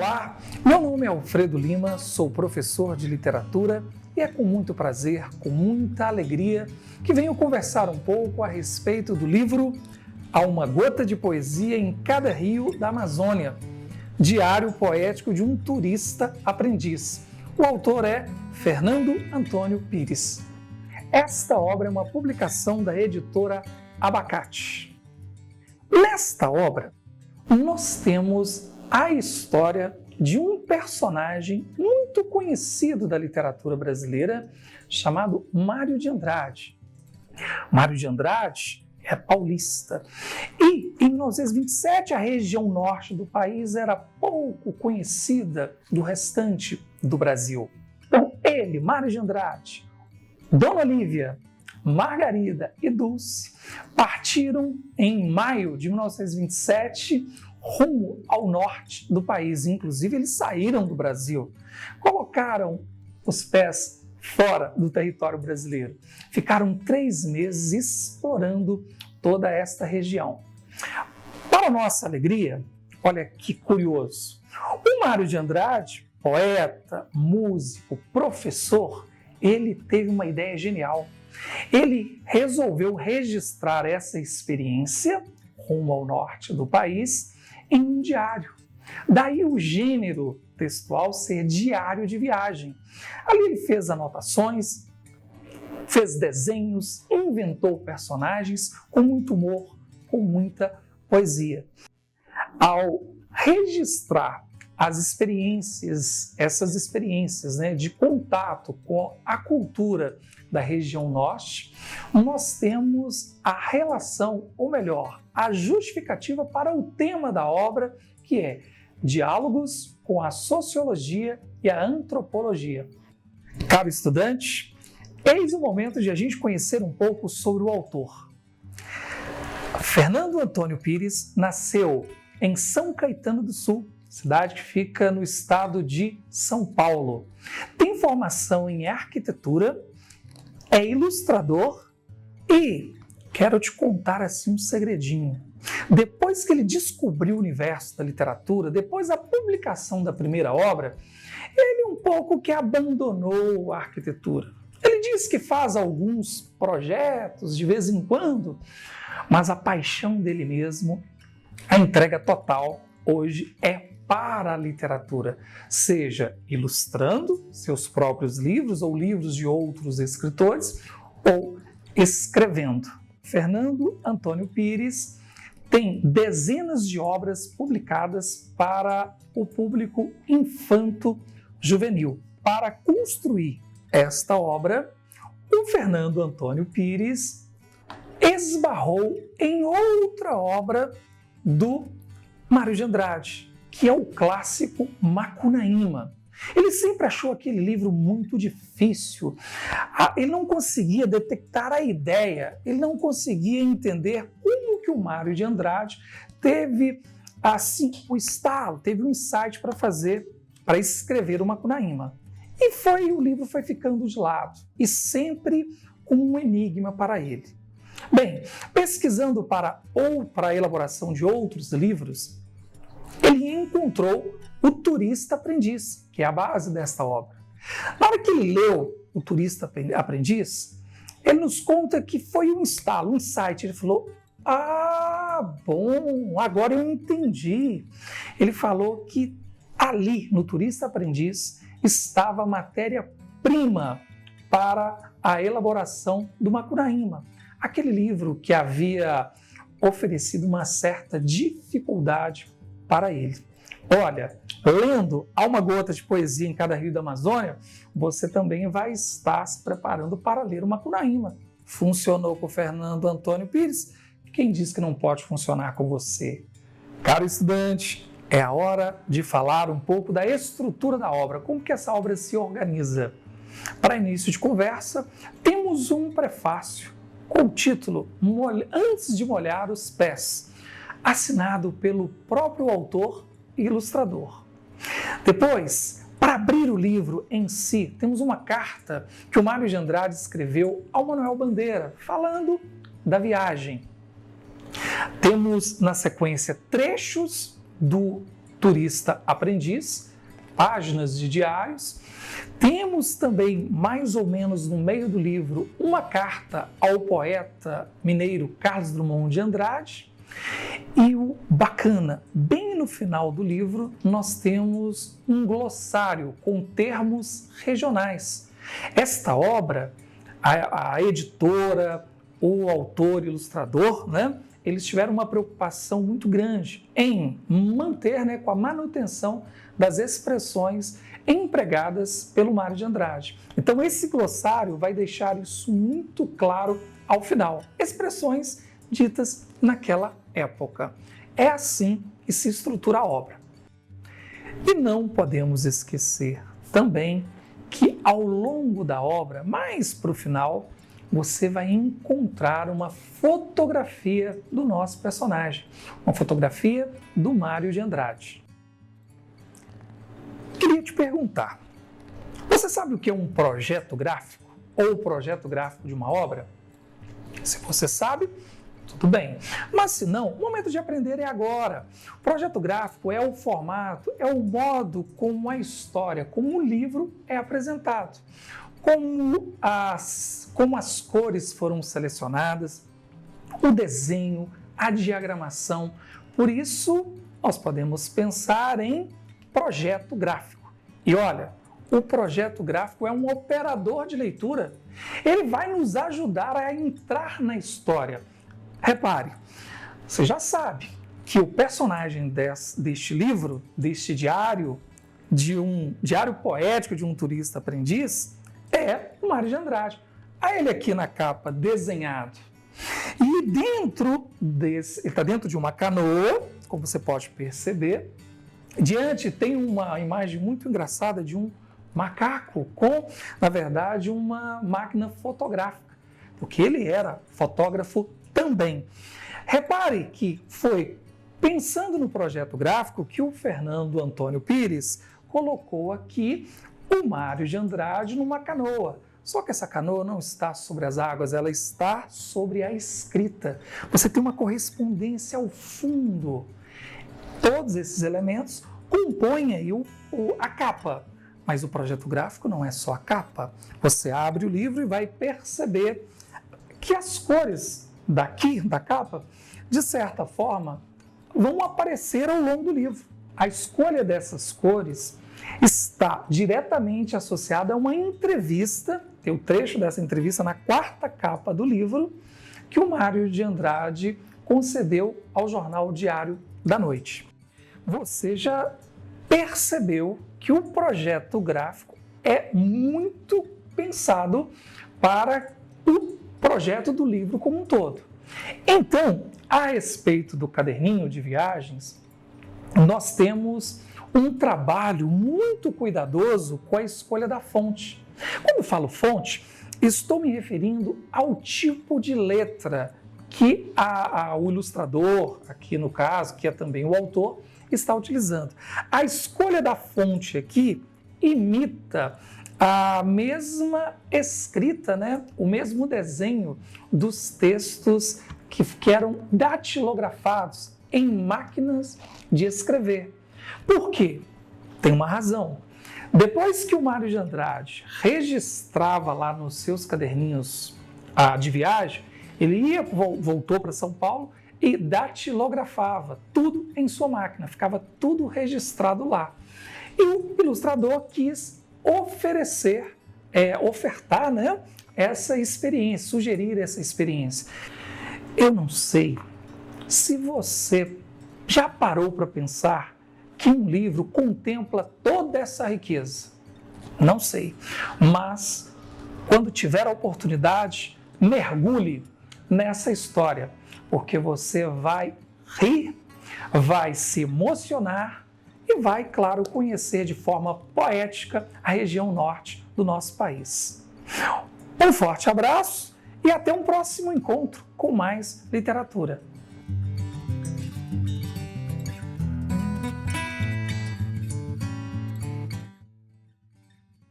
Olá, meu nome é Alfredo Lima, sou professor de literatura e é com muito prazer, com muita alegria, que venho conversar um pouco a respeito do livro Há uma Gota de Poesia em Cada Rio da Amazônia, diário poético de um turista aprendiz. O autor é Fernando Antônio Pires. Esta obra é uma publicação da editora Abacate. Nesta obra, nós temos a história de um personagem muito conhecido da literatura brasileira, chamado Mário de Andrade. Mário de Andrade é paulista e, em 1927, a região norte do país era pouco conhecida do restante do Brasil. Então, ele, Mário de Andrade, Dona Lívia, Margarida e Dulce partiram em maio de 1927 rumo ao norte do país. Inclusive, eles saíram do Brasil, colocaram os pés fora do território brasileiro. Ficaram 3 meses explorando toda esta região. Para nossa alegria, olha que curioso, o Mário de Andrade, poeta, músico, professor, ele teve uma ideia genial. Ele resolveu registrar essa experiência rumo ao norte do país em um diário. Daí o gênero textual ser diário de viagem. Ali ele fez anotações, fez desenhos, inventou personagens com muito humor, com muita poesia. Ao registrar essas experiências, de contato com a cultura da região norte, nós temos a relação, ou melhor, a justificativa para o tema da obra, que é diálogos com a sociologia e a antropologia. Caro estudante, eis o momento de a gente conhecer um pouco sobre o autor. Fernando Antônio Pires nasceu em São Caetano do Sul, cidade que fica no estado de São Paulo. Tem formação em arquitetura, é ilustrador e quero te contar assim um segredinho. Depois que ele descobriu o universo da literatura, depois da publicação da primeira obra, ele um pouco que abandonou a arquitetura. Ele diz que faz alguns projetos de vez em quando, mas a paixão dele mesmo, a entrega total, hoje é para a literatura, seja ilustrando seus próprios livros ou livros de outros escritores, ou escrevendo. Fernando Antônio Pires tem dezenas de obras publicadas para o público infanto-juvenil. Para construir esta obra, o Fernando Antônio Pires esbarrou em outra obra do Mário de Andrade, que é o clássico Macunaíma. Ele sempre achou aquele livro muito difícil, ele não conseguia detectar a ideia, ele não conseguia entender como que o Mário de Andrade teve assim o estalo, teve um insight para escrever o Macunaíma. E o livro foi ficando de lado, e sempre com um enigma para ele. Bem, pesquisando para a elaboração de outros livros, ele encontrou O Turista Aprendiz, que é a base desta obra. Na hora que ele leu O Turista Aprendiz, ele nos conta que foi um estalo, um insight. Ele falou, bom, agora eu entendi. Ele falou que ali, no Turista Aprendiz, estava a matéria-prima para a elaboração do Macunaíma, aquele livro que havia oferecido uma certa dificuldade para ele. Olha, lendo Há uma Gota de Poesia em Cada Rio da Amazônia, você também vai estar se preparando para ler o Macunaíma. Funcionou com o Fernando Antônio Pires, quem diz que não pode funcionar com você? Caro estudante, é a hora de falar um pouco da estrutura da obra, como que essa obra se organiza. Para início de conversa, temos um prefácio com o título Antes de Molhar os Pés, assinado pelo próprio autor e ilustrador. Depois, para abrir o livro em si, temos uma carta que o Mário de Andrade escreveu ao Manuel Bandeira, falando da viagem. Temos, na sequência, trechos do turista aprendiz, páginas de diários. Temos também, mais ou menos no meio do livro, uma carta ao poeta mineiro Carlos Drummond de Andrade. E o bacana, bem no final do livro, nós temos um glossário com termos regionais. Esta obra, a editora, o autor, ilustrador, né, eles tiveram uma preocupação muito grande em manter, né, com a manutenção das expressões empregadas pelo Mário de Andrade. Então, esse glossário vai deixar isso muito claro ao final. Expressões ditas naquela época. É assim que se estrutura a obra. E não podemos esquecer também que ao longo da obra, mais para o final, você vai encontrar uma fotografia do nosso personagem, uma fotografia do Mário de Andrade. Queria te perguntar, você sabe o que é um projeto gráfico ou projeto gráfico de uma obra? Se você sabe, tudo bem. Mas se não, o momento de aprender é agora. O projeto gráfico é o formato, é o modo como a história, como o livro é apresentado, como as cores foram selecionadas, o desenho, a diagramação. Por isso, nós podemos pensar em projeto gráfico. E olha, o projeto gráfico é um operador de leitura. Ele vai nos ajudar a entrar na história. Repare, você já sabe que o personagem deste livro, deste diário, de um diário poético de um turista aprendiz, é o Mário de Andrade. Há ele aqui na capa desenhado. E ele está dentro de uma canoa, como você pode perceber. Diante tem uma imagem muito engraçada de um macaco com, na verdade, uma máquina fotográfica, porque ele era fotógrafo também. Repare que foi pensando no projeto gráfico que o Fernando Antônio Pires colocou aqui o Mário de Andrade numa canoa. Só que essa canoa não está sobre as águas, ela está sobre a escrita. Você tem uma correspondência ao fundo. Todos esses elementos compõem aí a capa. Mas o projeto gráfico não é só a capa. Você abre o livro e vai perceber que as cores daqui, da capa, de certa forma, vão aparecer ao longo do livro. A escolha dessas cores está diretamente associada a uma entrevista, tem o trecho dessa entrevista na quarta capa do livro, que o Mário de Andrade concedeu ao jornal Diário da Noite. Você já percebeu que o projeto gráfico é muito pensado para o projeto do livro como um todo. Então, a respeito do caderninho de viagens, nós temos um trabalho muito cuidadoso com a escolha da fonte. Quando eu falo fonte, estou me referindo ao tipo de letra que o ilustrador, aqui no caso, que é também o autor, está utilizando. A escolha da fonte aqui imita a mesma escrita, né? O mesmo desenho dos textos que eram datilografados em máquinas de escrever. Por quê? Tem uma razão. Depois que o Mário de Andrade registrava lá nos seus caderninhos de viagem, ele voltou para São Paulo e datilografava tudo em sua máquina, ficava tudo registrado lá. E o ilustrador quis ofertar, né, essa experiência, sugerir essa experiência. Eu não sei se você já parou para pensar que um livro contempla toda essa riqueza. Não sei, mas quando tiver a oportunidade, mergulhe nessa história, porque você vai rir, vai se emocionar e vai, claro, conhecer de forma poética a região norte do nosso país. Um forte abraço e até um próximo encontro com mais literatura.